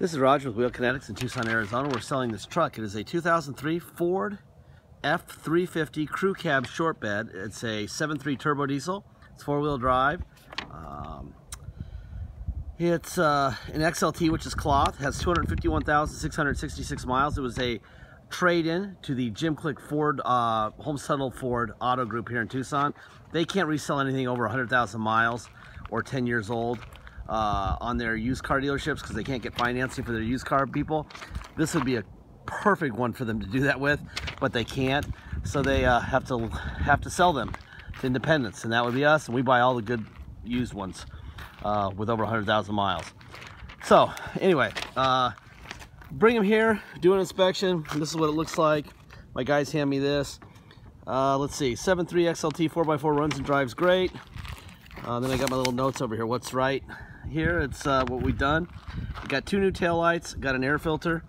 This is Roger with Wheel Kinetics in Tucson, Arizona. We're selling this truck. It is a 2003 Ford F350 crew cab short bed. It's a 7.3 turbo diesel. It's four-wheel drive. It's an XLT, which is cloth. It has 251,666 miles. It was a trade-in to the Jim Click Ford, Holmes Tuttle Ford Auto Group here in Tucson. They can't resell anything over 100,000 miles or 10 years old on their used car dealerships because they can't get financing for their used car people. This would be a perfect one for them to do that with, but they can't, so they have to sell them to independents, and that would be us, and we buy all the good used ones with over 100,000 miles. So anyway, bring them here, do an inspection. This is what it looks like. My guys hand me this. Let's see, 7.3 XLT 4x4 runs and drives great. Then I got my little notes over here. What's right here? It's what we've done. We got two new taillights, got an air filter.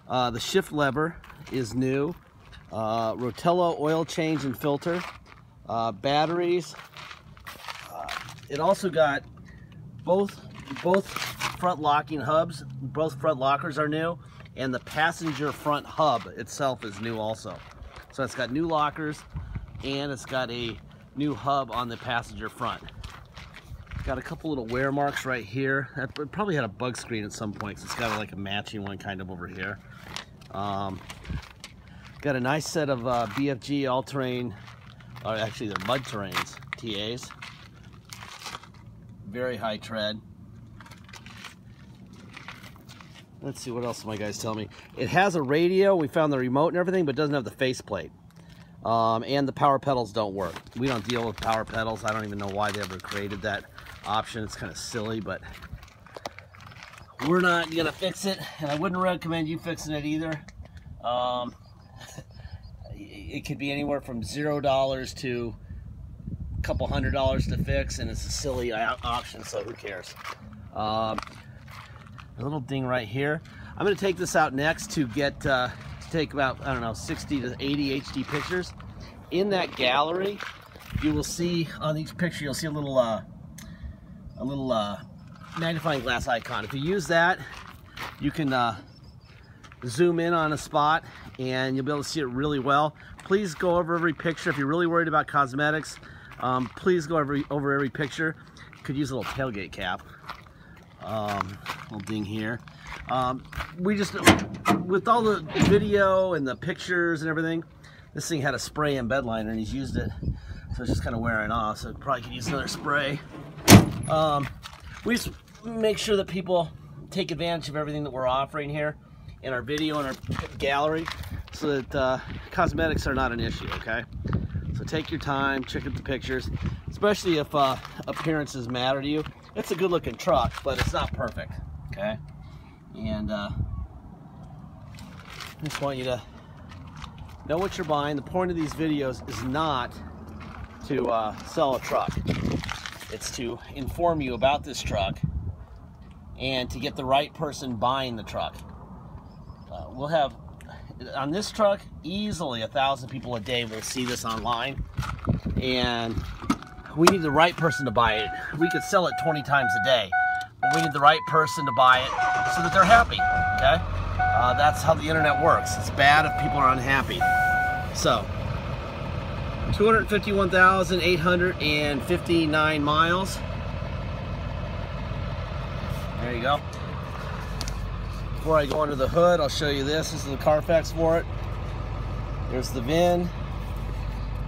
The shift lever is new. Rotello oil change and filter. Batteries. It also got both front locking hubs. Both front lockers are new, and the passenger front hub itself is new also. So it's got new lockers, and it's got a new hub on the passenger front. Got a couple little wear marks right here. It probably had a bug screen at some point, because it's got like a matching one kind of over here. Got a nice set of BFG all-terrain, or actually they're mud terrains, TAs. Very high tread. Let's see, what else my guys tell me. It has a radio. We found the remote and everything, but it doesn't have the faceplate. And the power pedals don't work. We don't deal with power pedals. I don't even know why they ever created that option. It's kind of silly, but we're not gonna fix it, and I wouldn't recommend you fixing it either. It could be anywhere from $0 to a couple $100 to fix, and it's a silly option, so who cares? A little ding right here. I'm going to take this out next to get to take about, I don't know, 60 to 80 HD pictures. In that gallery, you will see on each picture, you'll see a little magnifying glass icon. If you use that, you can zoom in on a spot and you'll be able to see it really well. Please go over every picture. If you're really worried about cosmetics, please go over every picture. Could use a little tailgate cap. Little ding here. We just, with all the video and the pictures and everything, this thing had a spray and bed liner, and he's used it, so it's just kind of wearing off, so probably could use another spray. We just make sure that people take advantage of everything that we're offering here in our video and our gallery, so that cosmetics are not an issue, okay? So take your time, check out the pictures, especially if appearances matter to you. It's a good looking truck, but it's not perfect, okay? And I just want you to know what you're buying. The point of these videos is not to sell a truck. It's to inform you about this truck and to get the right person buying the truck. We'll have, on this truck, easily 1,000 people a day will see this online, and we need the right person to buy it. We could sell it 20 times a day, but we need the right person to buy it so that they're happy, okay? That's how the internet works. It's bad if people are unhappy. So, 251,859 miles. There you go. Before I go under the hood, I'll show you this. This is the Carfax for it. There's the VIN.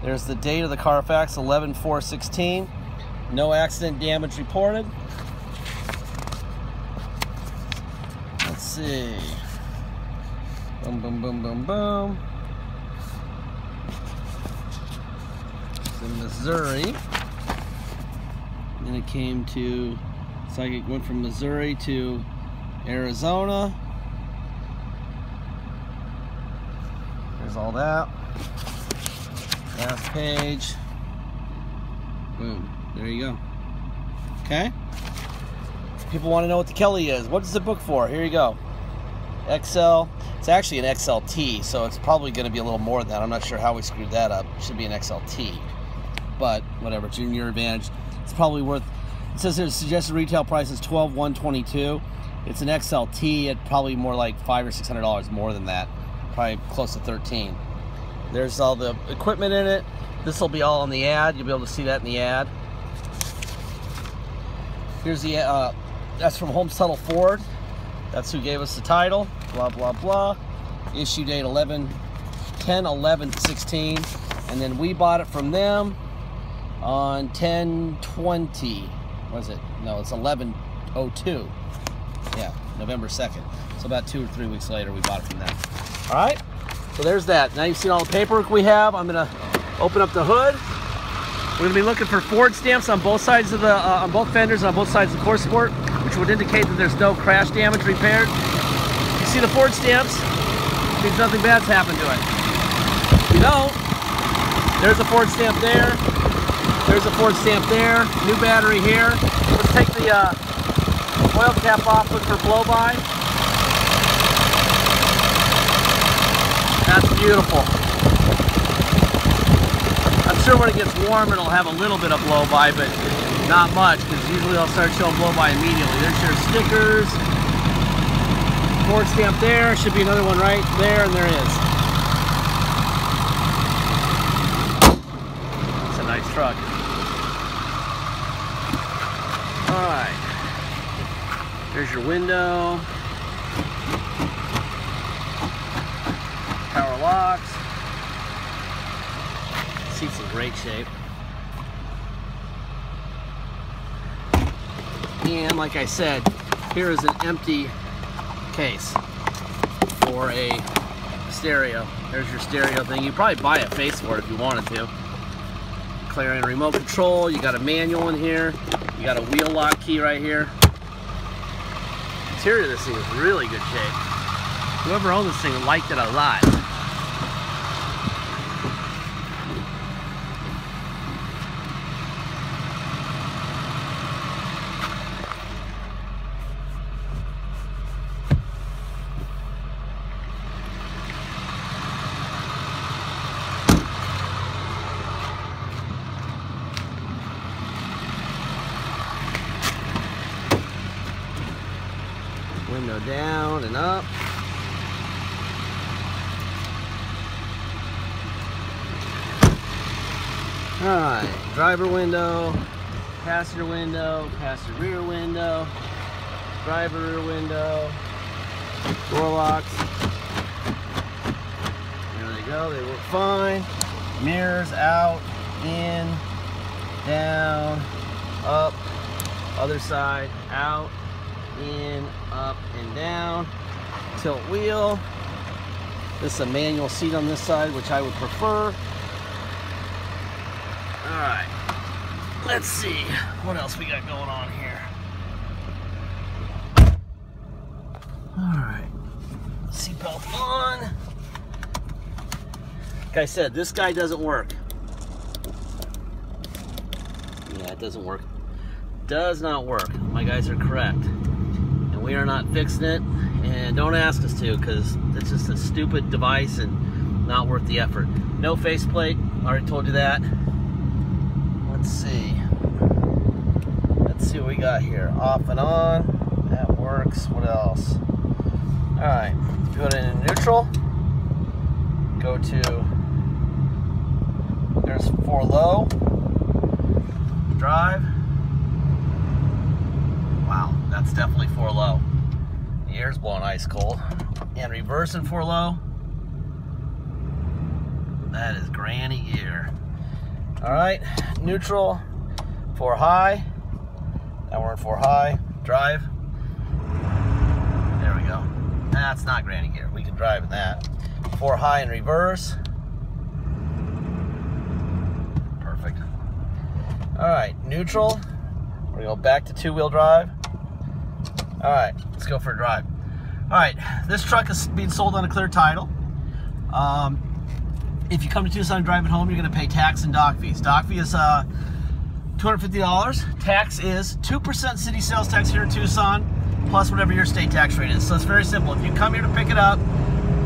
There's the date of the Carfax, 11/4/16. No accident damage reported. Let's see. Boom, boom, boom, boom, boom. It's in Missouri. Then it came to, so it went from Missouri to Arizona. There's all that. Last page. Boom. There you go. Okay? People want to know what the Kelly is. What is the book for? Here you go. XL. It's actually an XLT, so it's probably going to be a little more than that. I'm not sure how we screwed that up. It should be an XLT. But whatever, it's in your advantage. It's probably worth, it says here the suggested retail price is $12,122. It's an XLT at probably more like $500 or $600 more than that, probably close to 13. There's all the equipment in it. This will be all on the ad. You'll be able to see that in the ad. Here's the that's from Holmes Tuttle Ford. That's who gave us the title. Blah blah blah. Issue date 10/11/16, and then we bought it from them on 10/20. What is it? No, it's 11/02. Yeah, November 2nd. So about 2 or 3 weeks later, we bought it from them. All right. So there's that. Now you've seen all the paperwork we have. I'm gonna open up the hood. We're gonna be looking for Ford stamps on both sides of the on both fenders, on both sides of the core support, which would indicate that there's no crash damage repaired. You see the Ford stamps, it means nothing bad's happened to it. You know, there's a Ford stamp there. There's a Ford stamp there. New battery here. Let's take the oil cap off, look for blow-by. That's beautiful. I'm sure when it gets warm, it'll have a little bit of blow-by, but not much, because usually they'll start showing blow-by immediately. There's your stickers. Ford stamp there. Should be another one right there, and there is. It's a nice truck. All right. There's your window. Power locks. Seat's in great shape. And like I said, here is an empty case for a stereo. There's your stereo thing. You probably buy a face for it if you wanted to. Clearing remote control. You got a manual in here. You got a wheel lock key right here. Interior of this thing is really good shape. Whoever owned this thing liked it a lot. Window down and up. Alright, driver window, passenger rear window, driver rear window, door locks. There they go, they work fine. Mirrors out, in, down, up, other side, out, in, up, and down. Tilt wheel. This is a manual seat on this side, which I would prefer. Alright, let's see what else we got going on here. Alright, seatbelt on. Like I said, this guy doesn't work. Yeah, it doesn't work. Does not work. My guys are correct. And we are not fixing it. And don't ask us to, because it's just a stupid device and not worth the effort. No faceplate, already told you that. Let's see. Let's see what we got here. Off and on. That works. What else? Alright. Go to neutral. Go to. There's 4 low. Drive. Wow. That's definitely 4 low. The air's blowing ice cold. And reversing 4 low. That is granny gear. Alright, neutral, 4 high. Now we're in 4 high. Drive. There we go. That's not granny gear. We can drive in that. 4 high and reverse. Perfect. Alright, neutral. We're going to go back to 2-wheel drive. Alright, let's go for a drive. Alright, this truck is being sold on a clear title. If you come to Tucson and drive it home, you're going to pay tax and dock fees. Dock fee is $250. Tax is 2% city sales tax here in Tucson, plus whatever your state tax rate is. So it's very simple. If you come here to pick it up,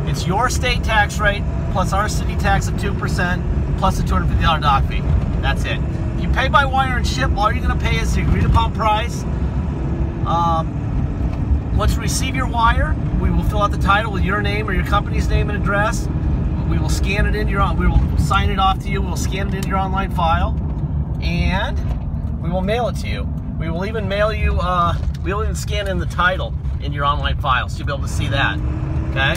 it's your state tax rate plus our city tax of 2% plus a $250 dock fee. That's it. If you pay by wire and ship, all you're going to pay is the agreed upon price. Once we receive your wire, we will fill out the title with your name or your company's name and address. We will scan it into we will sign it off to you. We'll scan it into your online file, and we will mail it to you. We will even mail you, we'll even scan in the title in your online file, so you'll be able to see that, okay?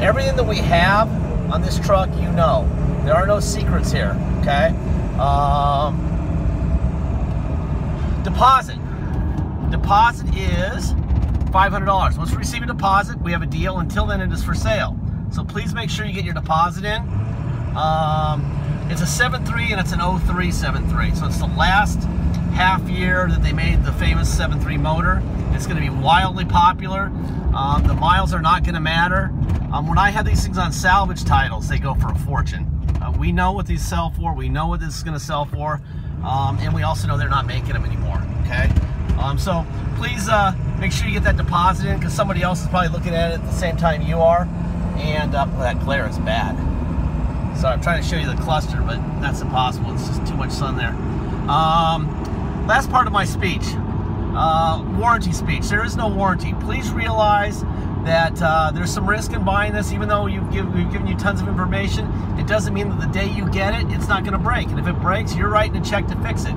Everything that we have on this truck, you know. There are no secrets here, okay? Deposit. Deposit is $500. Once we receive a deposit, we have a deal. Until then, it is for sale. So please make sure you get your deposit in. It's a 7.3 and it's an 03 7.3. So it's the last half year that they made the famous 7.3 motor. It's going to be wildly popular. The miles are not going to matter. When I have these things on salvage titles, they go for a fortune. We know what these sell for. We know what this is going to sell for. And we also know they're not making them anymore, okay? So please make sure you get that deposit in, because somebody else is probably looking at it at the same time you are. And well, that glare is bad. Sorry, I'm trying to show you the cluster, but that's impossible. It's just too much sun there. Last part of my speech, warranty speech. There is no warranty. Please realize that there's some risk in buying this. Even though we've given you tons of information, it doesn't mean that the day you get it, it's not going to break. And if it breaks, you're writing a check to fix it.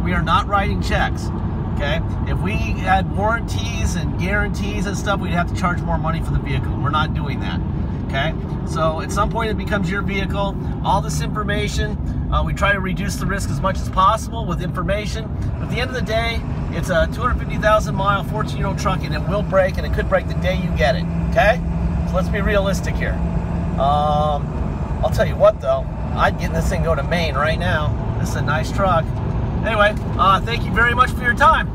We are not writing checks, okay? If we had warranties and guarantees and stuff, we'd have to charge more money for the vehicle. We're not doing that, okay? So at some point, it becomes your vehicle. All this information, we try to reduce the risk as much as possible with information. But at the end of the day, it's a 250,000 mile, 14-year-old truck, and it will break, and it could break the day you get it, okay? So let's be realistic here. I'll tell you what, though, I'd get this thing go to Maine right now. This is a nice truck. Anyway, thank you very much for your time.